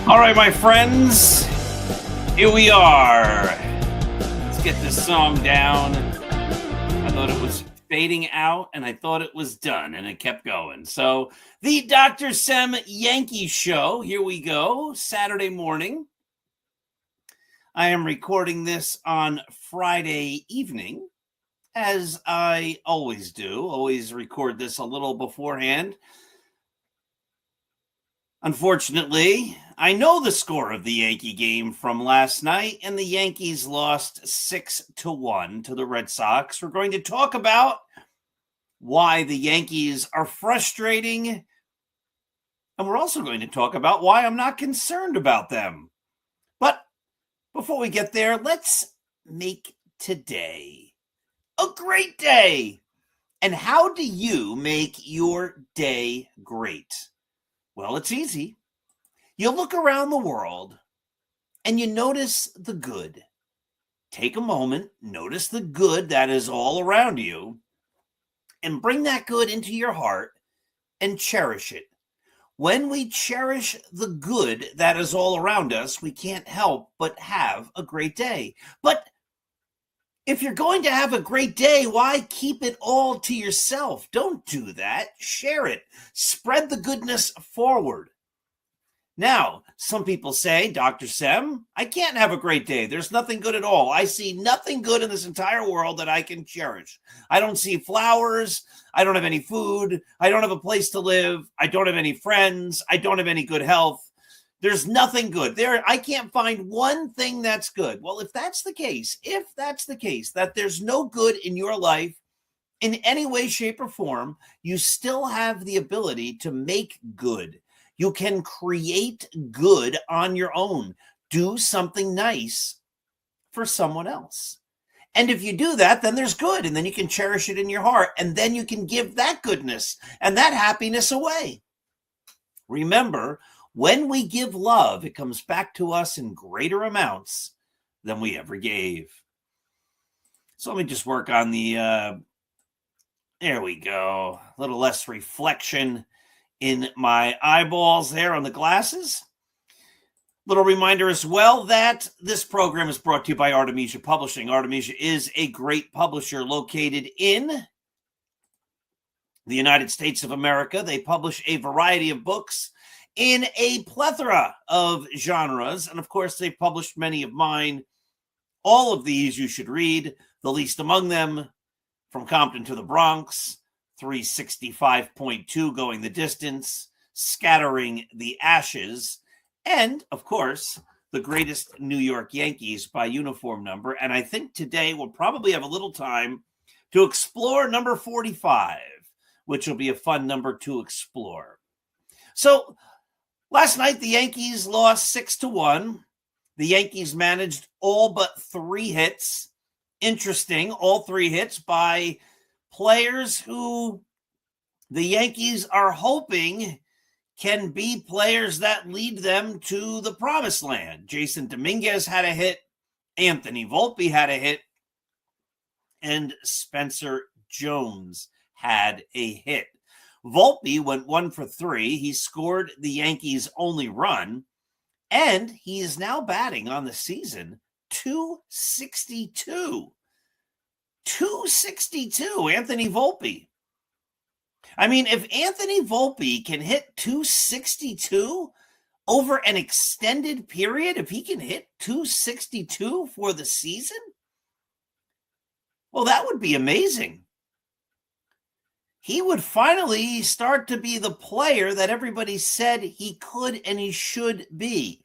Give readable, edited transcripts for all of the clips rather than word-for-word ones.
All right, my friends, here we are. Let's get this song down. I thought it was fading out, and I thought it was done, and it kept going. So the Dr. Sem Yankee Show, here we go, Saturday morning. I am recording this on Friday evening, as I always do. Always record this a little beforehand. Unfortunately, I know the score of the Yankee game from last night, and the Yankees lost 6-1 to the Red Sox. We're going to talk about why the Yankees are frustrating, and we're also going to talk about why I'm not concerned about them. But before we get there, let's make today a great day. And how do you make your day great? Well, it's easy. You look around the world and you notice the good. Take a moment, notice the good that is all around you, and bring that good into your heart and cherish it. When we cherish the good that is all around us, we can't help but have a great day. But if you're going to have a great day, why keep it all to yourself? Don't do that. Share it. Spread the goodness forward. Now, some people say, Dr. Sem, I can't have a great day. There's nothing good at all. I see nothing good in this entire world that I can cherish. I don't see flowers. I don't have any food. I don't have a place to live. I don't have any friends. I don't have any good health. There's nothing good there. I can't find one thing that's good. Well, if that's the case, that there's no good in your life in any way, shape, or form, you still have the ability to make good. You can create good on your own. Do something nice for someone else. And if you do that, then there's good, and then you can cherish it in your heart, and then you can give that goodness and that happiness away. Remember, when we give love, it comes back to us in greater amounts than we ever gave. So let me just work on the, there we go, a little less reflection in my eyeballs there on the glasses. Little reminder as well that this program is brought to you by Artemisia Publishing. Artemisia is a great publisher located in the United States of America. They publish a variety of books in a plethora of genres. And of course, they've published many of mine. All of these you should read, the least among them, From Compton to the Bronx, 365.2, Going the Distance, Scattering the Ashes, and, of course, The Greatest New York Yankees by uniform number. And I think today we'll probably have a little time to explore number 45, which will be a fun number to explore. So last night, the Yankees lost 6-1. The Yankees managed all but 3 hits. Interesting, all 3 hits by players who the Yankees are hoping can be players that lead them to the promised land. Jason Dominguez had a hit. Anthony Volpe had a hit. And Spencer Jones had a hit. Volpe went 1 for 3. He scored the Yankees' only run, and he is now batting on the season 262. 262, Anthony Volpe. I mean, if Anthony Volpe can hit 262 over an extended period, if he can hit 262 for the season, well, that would be amazing. He would finally start to be the player that everybody said he could and he should be.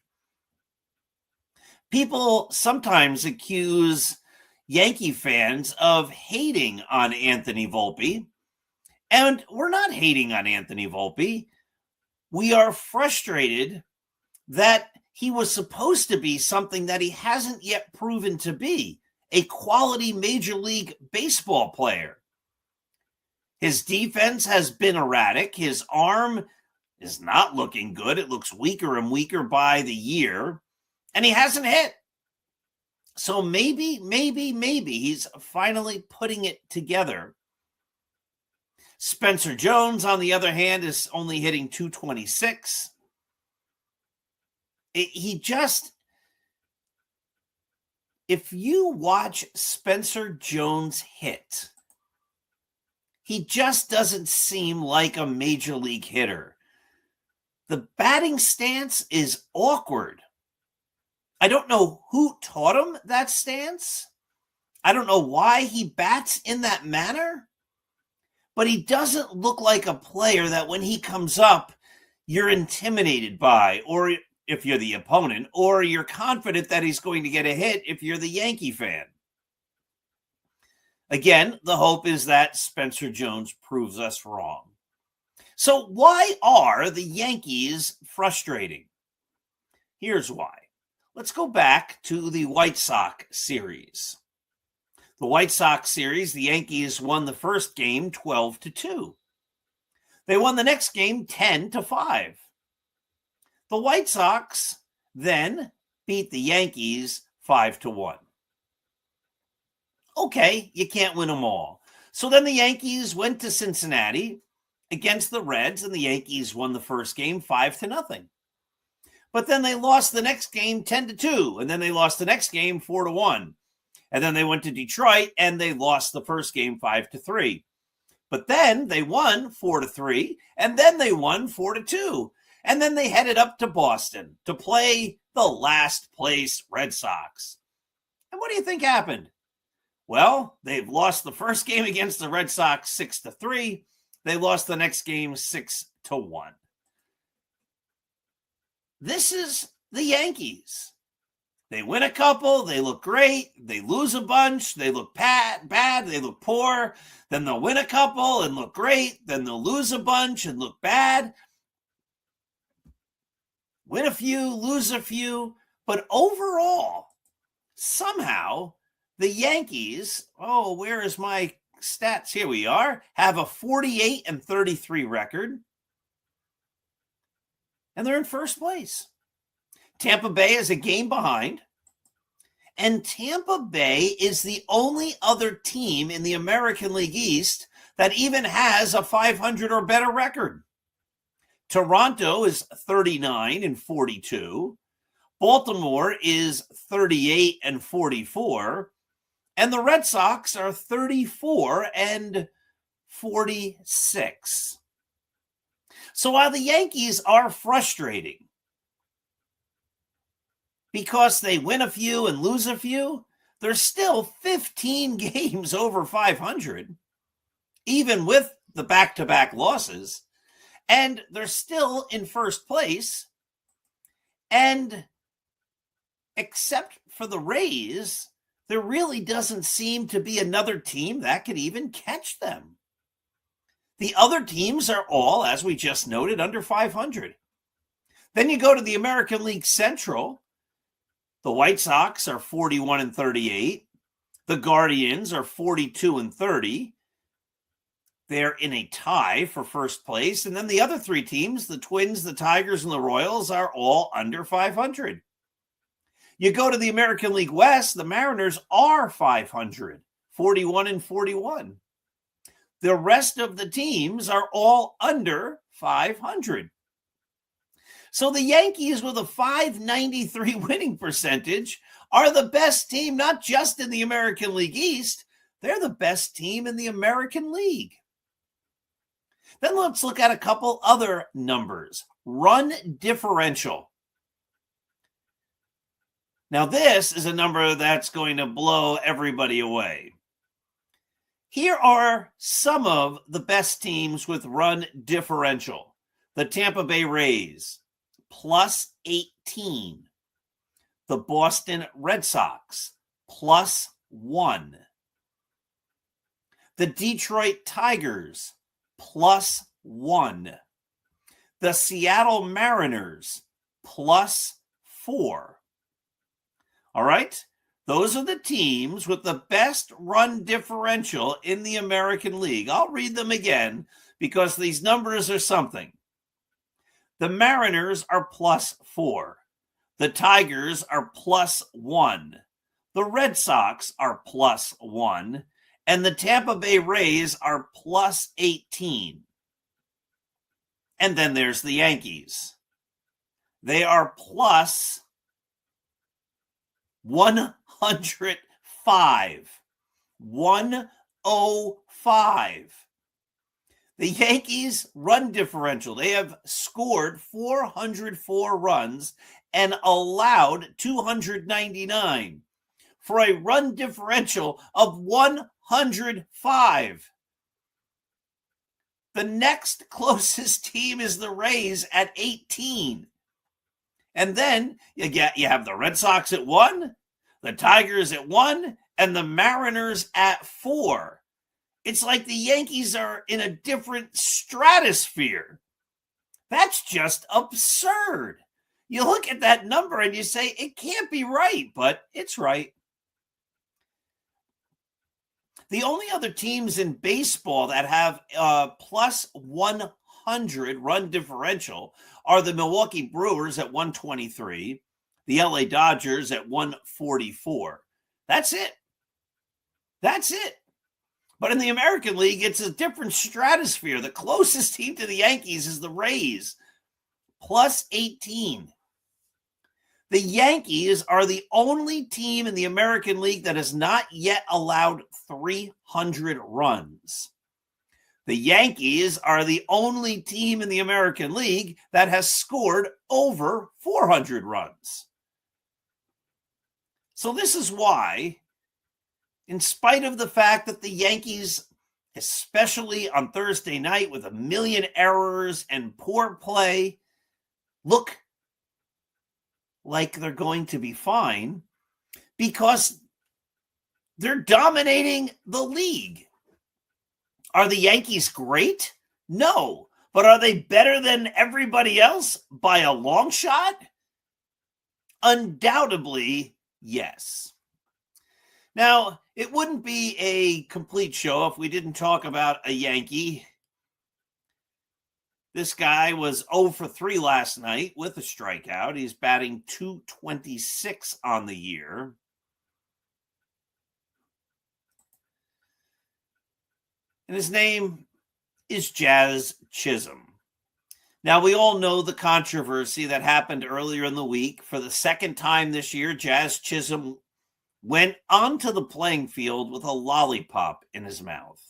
People sometimes accuse Yankee fans of hating on Anthony Volpe, and we're not hating on Anthony Volpe. We are frustrated that he was supposed to be something that he hasn't yet proven to be, a quality Major League Baseball player. His defense has been erratic. His arm is not looking good. It looks weaker and weaker by the year. And he hasn't hit. So maybe he's finally putting it together. Spencer Jones, on the other hand, is only hitting 226. If you watch Spencer Jones hit, he just doesn't seem like a major league hitter. The batting stance is awkward. I don't know who taught him that stance. I don't know why he bats in that manner, but he doesn't look like a player that when he comes up, you're intimidated by, or if you're the opponent, or you're confident that he's going to get a hit if you're the Yankee fan. Again, the hope is that Spencer Jones proves us wrong. So why are the Yankees frustrating? Here's why. Let's go back to the White Sox series. The White Sox series, the Yankees won the first game 12-2. They won the next game 10-5. The White Sox then beat the Yankees 5-1. Okay, you can't win them all. So then the Yankees went to Cincinnati against the Reds, and the Yankees won the first game 5-0. But then they lost the next game 10-2, and then they lost the next game 4-1. And then they went to Detroit, and they lost the first game 5-3. But then they won 4-3, and then they won 4-2. And then they headed up to Boston to play the last place Red Sox. And what do you think happened? Well, they've lost the first game against the Red Sox 6-3. They lost the next game 6-1. This is the Yankees. They win a couple, they look great. They lose a bunch, they look bad, they look poor. Then they'll win a couple and look great. Then they'll lose a bunch and look bad. Win a few, lose a few. But overall, somehow, the Yankees, where is my stats? Here we are, have a 48-33 record. And they're in first place. Tampa Bay is a game behind. And Tampa Bay is the only other team in the American League East that even has a 500 or better record. Toronto is 39-42. Baltimore is 38-44. And the Red Sox are 34-41. 46. So while the Yankees are frustrating because they win a few and lose a few, they're still 15 games over 500, even with the back-to-back losses. And they're still in first place. And except for the Rays, there really doesn't seem to be another team that could even catch them. The other teams are all, as we just noted, under 500. Then you go to the American League Central. The White Sox are 41-38. The Guardians are 42-30. They're in a tie for first place. And then the other three teams, the Twins, the Tigers, and the Royals, are all under 500. You go to the American League West, the Mariners are 500, 41-41. The rest of the teams are all under 500. So the Yankees, with a .593 winning percentage, are the best team, not just in the American League East, they're the best team in the American League. Then let's look at a couple other numbers. Run differential. Now, this is a number that's going to blow everybody away. Here are some of the best teams with run differential. The Tampa Bay Rays, plus 18. The Boston Red Sox, plus 1. The Detroit Tigers, plus 1. The Seattle Mariners, plus 4. All right? Those are the teams with the best run differential in the American League. I'll read them again because these numbers are something. The Mariners are plus 4. The Tigers are plus 1. The Red Sox are plus 1. And the Tampa Bay Rays are plus 18. And then there's the Yankees. They are plus 105. 105. The Yankees' run differential, they have scored 404 runs and allowed 299 for a run differential of 105. The next closest team is the Rays at 18. And then you have the Red Sox at 1, the Tigers at 1, and the Mariners at 4. It's like the Yankees are in a different stratosphere. That's just absurd. You look at that number and you say, it can't be right, but it's right. The only other teams in baseball that have plus 100 run differential are the Milwaukee Brewers at 123, the LA Dodgers at 144. That's it. That's it. But in the American League, it's a different stratosphere. The closest team to the Yankees is the Rays, plus 18. The Yankees are the only team in the American League that has not yet allowed 300 runs. The Yankees are the only team in the American League that has scored over 400 runs. So this is why, in spite of the fact that the Yankees, especially on Thursday night with a million errors and poor play, look like they're going to be fine because they're dominating the league. Are the Yankees great? No. But are they better than everybody else by a long shot? Undoubtedly, yes. Now, it wouldn't be a complete show if we didn't talk about a Yankee. This guy was 0 for 3 last night with a strikeout. He's batting .226 on the year. And his name is Jazz Chisholm. Now, we all know the controversy that happened earlier in the week. For the second time this year, Jazz Chisholm went onto the playing field with a lollipop in his mouth.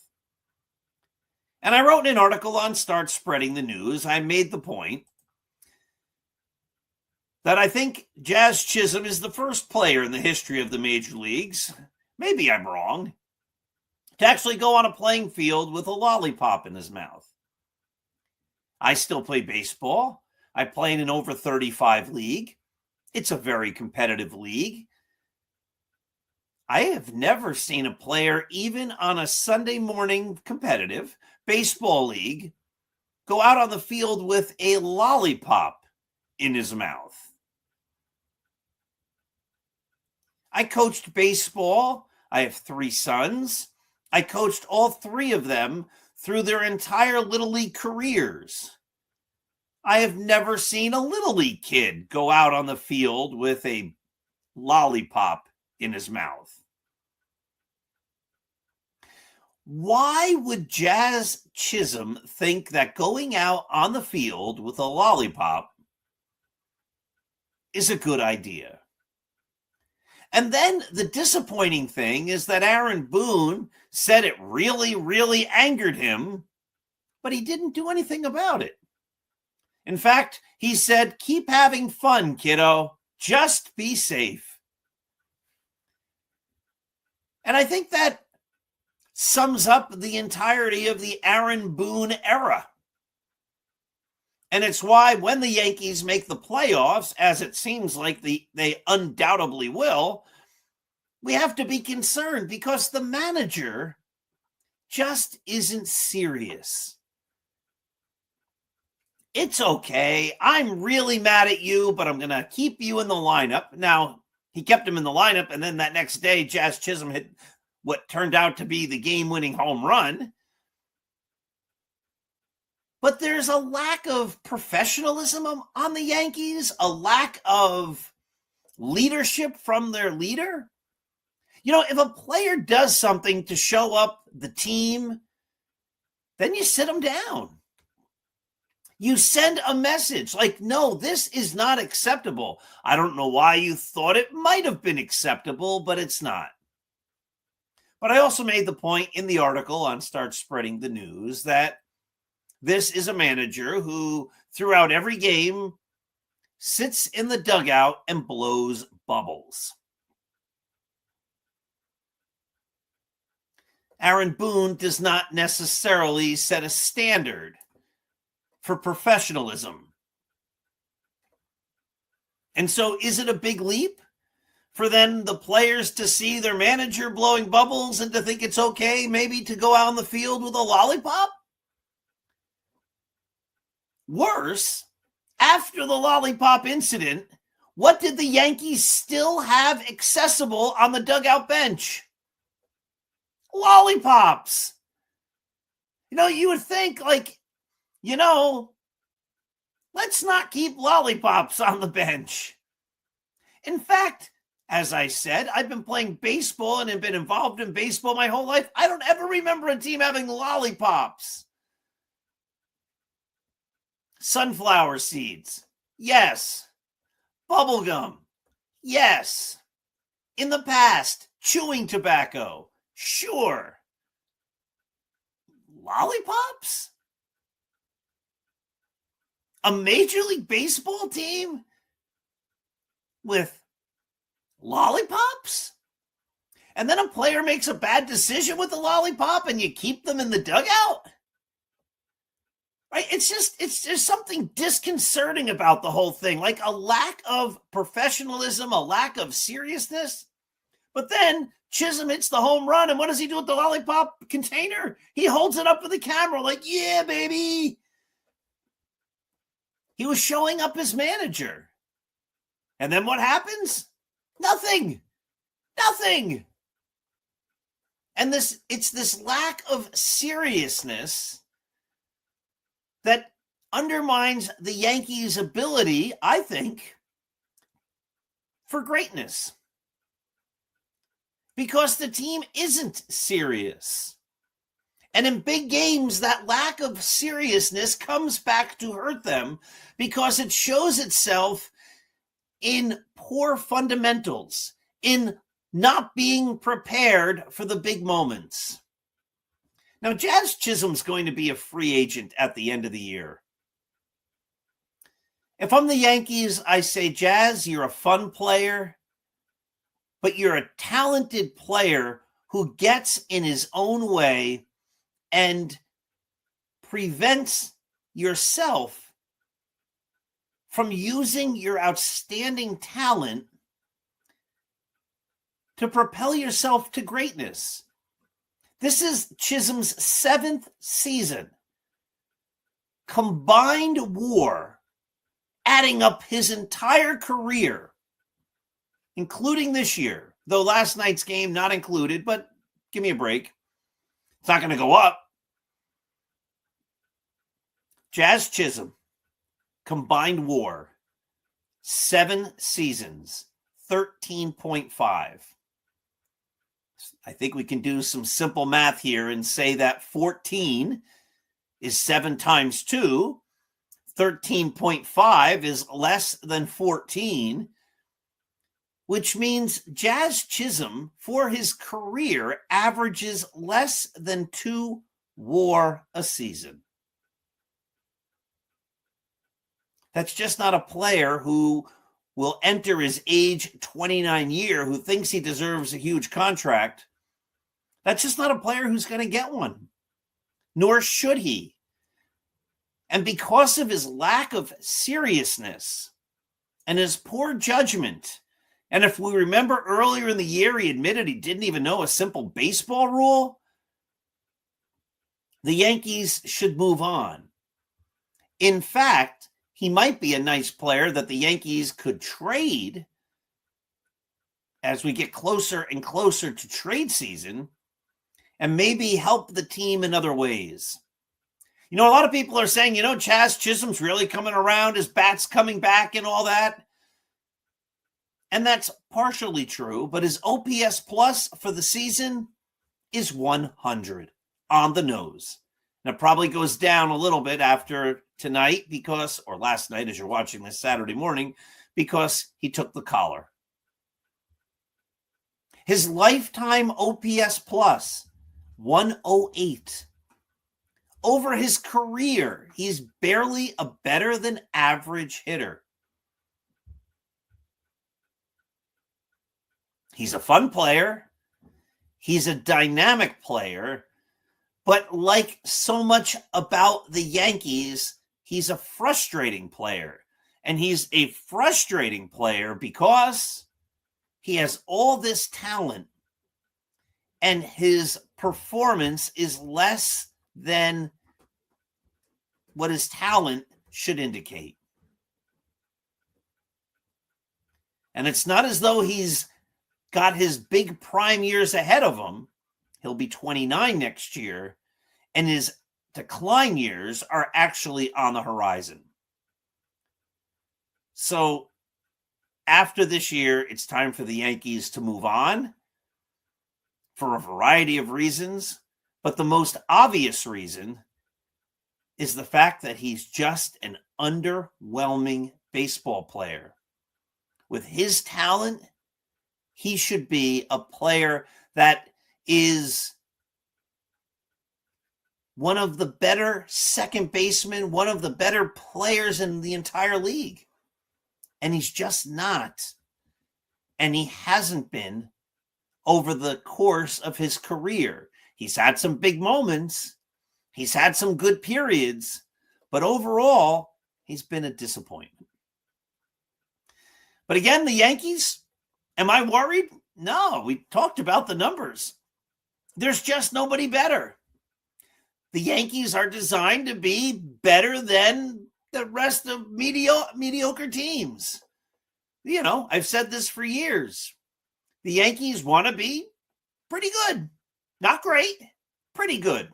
And I wrote an article on Start Spreading the News. I made the point that I think Jazz Chisholm is the first player in the history of the major leagues, maybe I'm wrong, to actually go on a playing field with a lollipop in his mouth. I still play baseball. I play in an over 35 league. It's a very competitive league. I have never seen a player, even on a Sunday morning competitive baseball league, go out on the field with a lollipop in his mouth. I coached baseball. I have 3 sons. I coached all 3 of them through their entire Little League careers. I have never seen a Little League kid go out on the field with a lollipop in his mouth. Why would Jazz Chisholm think that going out on the field with a lollipop is a good idea? And then the disappointing thing is that Aaron Boone said it really, really angered him, but he didn't do anything about it. In fact, he said, keep having fun, kiddo. Just be safe. And I think that sums up the entirety of the Aaron Boone era. And it's why when the Yankees make the playoffs, as it seems like they undoubtedly will, we have to be concerned because the manager just isn't serious. It's okay. I'm really mad at you, but I'm going to keep you in the lineup. Now, he kept him in the lineup, and then that next day, Jazz Chisholm hit what turned out to be the game-winning home run. But there's a lack of professionalism on the Yankees, a lack of leadership from their leader. You know, if a player does something to show up the team, then you sit them down. You send a message like, no, this is not acceptable. I don't know why you thought it might have been acceptable, but it's not. But I also made the point in the article on Start Spreading the News that this is a manager who, throughout every game, sits in the dugout and blows bubbles. Aaron Boone does not necessarily set a standard for professionalism. And so is it a big leap for then the players to see their manager blowing bubbles and to think it's okay maybe to go out on the field with a lollipop? Worse, after the lollipop incident, what did the Yankees still have accessible on the dugout bench? Lollipops. You know, you would think like, you know, let's not keep lollipops on the bench. In fact, as I said, I've been playing baseball and have been involved in baseball my whole life. I don't ever remember a team having lollipops. Sunflower seeds. Yes. Bubblegum. Yes. In the past, chewing tobacco. Sure. Lollipops? A Major League Baseball team with lollipops? And then a player makes a bad decision with the lollipop and you keep them in the dugout? Right? There's something disconcerting about the whole thing, like a lack of professionalism, a lack of seriousness. But then Chisholm hits the home run, and what does he do with the lollipop container? He holds it up for the camera like, yeah, baby. He was showing up as manager. And then what happens? Nothing. Nothing. And it's this lack of seriousness that undermines the Yankees' ability, I think, for greatness. Because the team isn't serious. And in big games, that lack of seriousness comes back to hurt them because it shows itself in poor fundamentals, in not being prepared for the big moments. Now, Jazz Chisholm's going to be a free agent at the end of the year. If I'm the Yankees, I say, Jazz, you're a fun player, but you're a talented player who gets in his own way and prevents yourself from using your outstanding talent to propel yourself to greatness. This is Chisholm's 7th season. Combined WAR, adding up his entire career, including this year, though last night's game not included, but give me a break. It's not going to go up. Jazz Chisholm, combined WAR, 7 seasons, 13.5. I think we can do some simple math here and say that 14 is 7 times 2. 13.5 is less than 14, which means Jazz Chisholm, for his career, averages less than 2 WAR a season. That's just not a player who will enter his age 29 year, who thinks he deserves a huge contract. That's just not a player who's going to get one, nor should he. And because of his lack of seriousness and his poor judgment, and if we remember earlier in the year, he admitted he didn't even know a simple baseball rule, the Yankees should move on. In fact, he might be a nice player that the Yankees could trade as we get closer and closer to trade season and maybe help the team in other ways. You know, a lot of people are saying, Jazz Chisholm's really coming around, his bat's coming back and all that. And that's partially true, but his OPS plus for the season is 100 on the nose. And it probably goes down a little bit after tonight or last night as you're watching this Saturday morning, because he took the collar. His lifetime OPS plus, 108. Over his career, he's barely a better than average hitter. He's a fun player. He's a dynamic player. But like so much about the Yankees, he's a frustrating player. And he's a frustrating player because he has all this talent and his performance is less than what his talent should indicate. And it's not as though he's got his big prime years ahead of him. He'll be 29 next year, and his decline years are actually on the horizon. So after this year, it's time for the Yankees to move on for a variety of reasons. But the most obvious reason is the fact that he's just an underwhelming baseball player. With his talent, he should be a player that is one of the better second basemen, one of the better players in the entire league. And he's just not. And he hasn't been over the course of his career. He's had some big moments. He's had some good periods. But overall, he's been a disappointment. But again, the Yankees, am I worried? No, we talked about the numbers. There's just nobody better. The Yankees are designed to be better than the rest of mediocre teams. I've said this for years. The Yankees want to be pretty good. Not great, pretty good.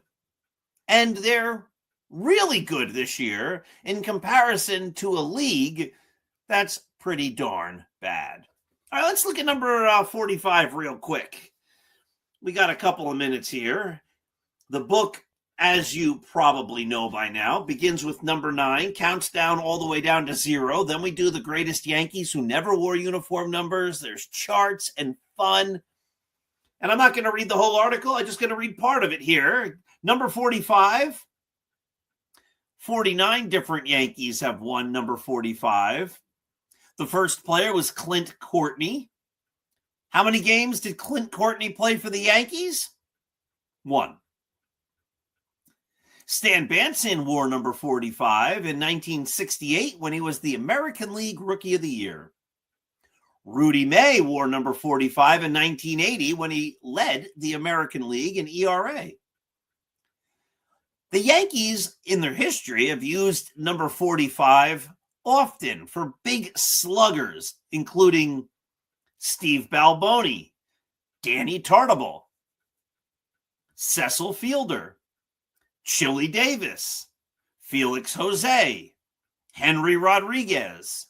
And they're really good this year in comparison to a league that's pretty darn bad. All right, let's look at number 45 real quick. We got a couple of minutes here. The book, as you probably know by now, begins with number 9, counts down all the way down to 0. Then we do the greatest Yankees who never wore uniform numbers. There's charts and fun. And I'm not going to read the whole article. I'm just going to read part of it here. Number 45, 49 different Yankees have won number 45. The first player was Clint Courtney. How many games did Clint Courtney play for the Yankees? 1. Stan Banson wore number 45 in 1968 when he was the American League Rookie of the Year. Rudy May wore number 45 in 1980 when he led the American League in ERA. The Yankees, in their history, have used number 45 often for big sluggers, including Steve Balboni, Danny Tartabull, Cecil Fielder, Chili Davis, Felix Jose, Henry Rodriguez,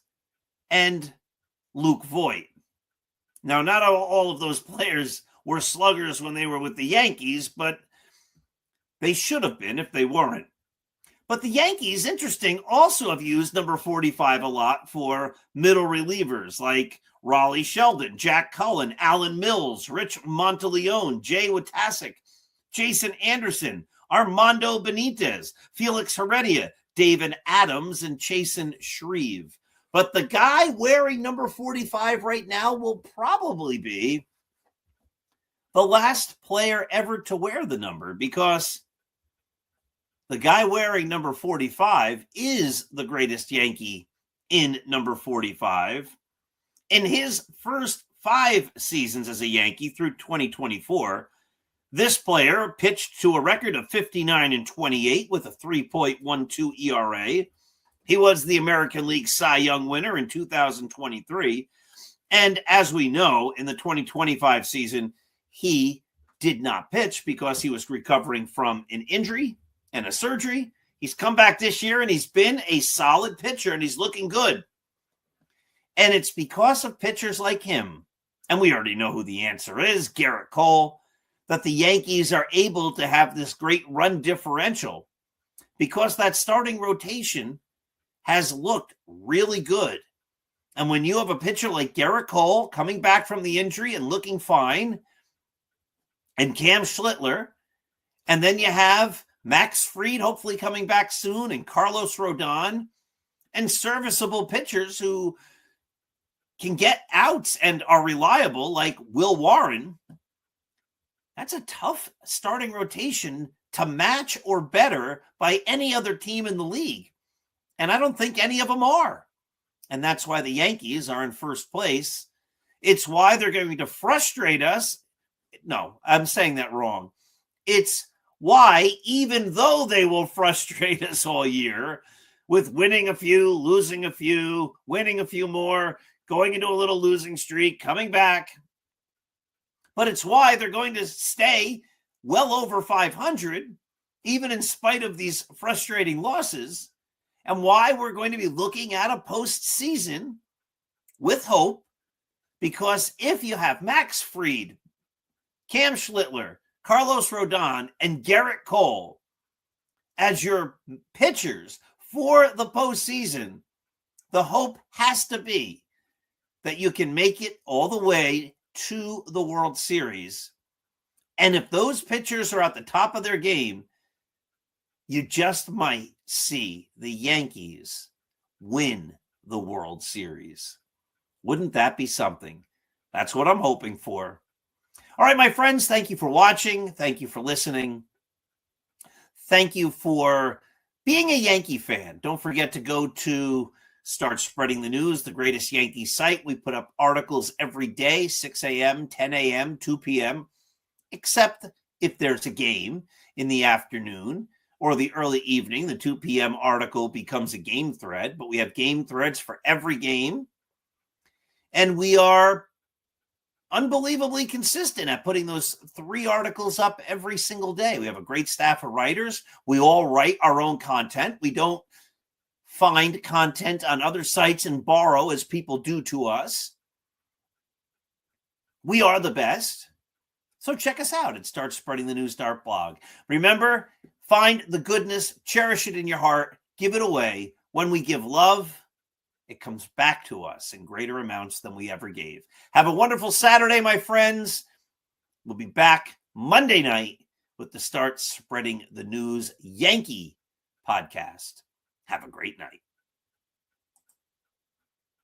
and Luke Voigt. Now, not all of those players were sluggers when they were with the Yankees, but they should have been if they weren't. But the Yankees, interesting, also have used number 45 a lot for middle relievers like Raleigh Sheldon, Jack Cullen, Alan Mills, Rich Monteleone, Jay Watasek, Jason Anderson, Armando Benitez, Felix Heredia, David Adams, and Chasen Shreve. But the guy wearing number 45 right now will probably be the last player ever to wear the number, because the guy wearing number 45 is the greatest Yankee in number 45. In his first 5 seasons as a Yankee through 2024, this player pitched to a record of 59-28 with a 3.12 ERA. He was the American League Cy Young winner in 2023. And as we know, in the 2025 season, he did not pitch because he was recovering from an injury and a surgery. He's come back this year and he's been a solid pitcher and he's looking good. And it's because of pitchers like him, and we already know who the answer is, Garrett Cole, that the Yankees are able to have this great run differential, because that starting rotation has looked really good. And when you have a pitcher like Garrett Cole coming back from the injury and looking fine, and Cam Schlittler, and then you have Max Fried hopefully coming back soon, and Carlos Rodon, and serviceable pitchers who can get outs and are reliable like Will Warren, that's a tough starting rotation to match or better by any other team in the league. And I don't think any of them are. And that's why the Yankees are in first place. It's why they're going to frustrate us. No, I'm saying that wrong. It's why, even though they will frustrate us all year with winning a few, losing a few, winning a few more, going into a little losing streak, coming back, but it's why they're going to stay well over 500, even in spite of these frustrating losses, and why we're going to be looking at a postseason with hope, because if you have Max Fried, Cam Schlittler, Carlos Rodon, and Garrett Cole as your pitchers for the postseason, the hope has to be that you can make it all the way to the World Series. And if those pitchers are at the top of their game, you just might see the Yankees win the World Series. Wouldn't that be something? That's what I'm hoping for. All right, my friends, thank you for watching. Thank you for listening. Thank you for being a Yankee fan. Don't forget to go to Start Spreading the News, the greatest Yankee site. We put up articles every day, 6 a.m., 10 a.m., 2 p.m., except if there's a game in the afternoon or the early evening. The 2 p.m. article becomes a game thread, but we have game threads for every game. And we are unbelievably consistent at putting those 3 articles up every single day. We have a great staff of writers. We all write our own content. We don't find content on other sites and borrow as people do to us. We are the best. So check us out at Start Spreading the News Dart blog. Remember, find the goodness, cherish it in your heart, give it away. When we give love, it comes back to us in greater amounts than we ever gave. Have a wonderful Saturday, my friends. We'll be back Monday night with the Start Spreading the News Yankee podcast. Have a great night.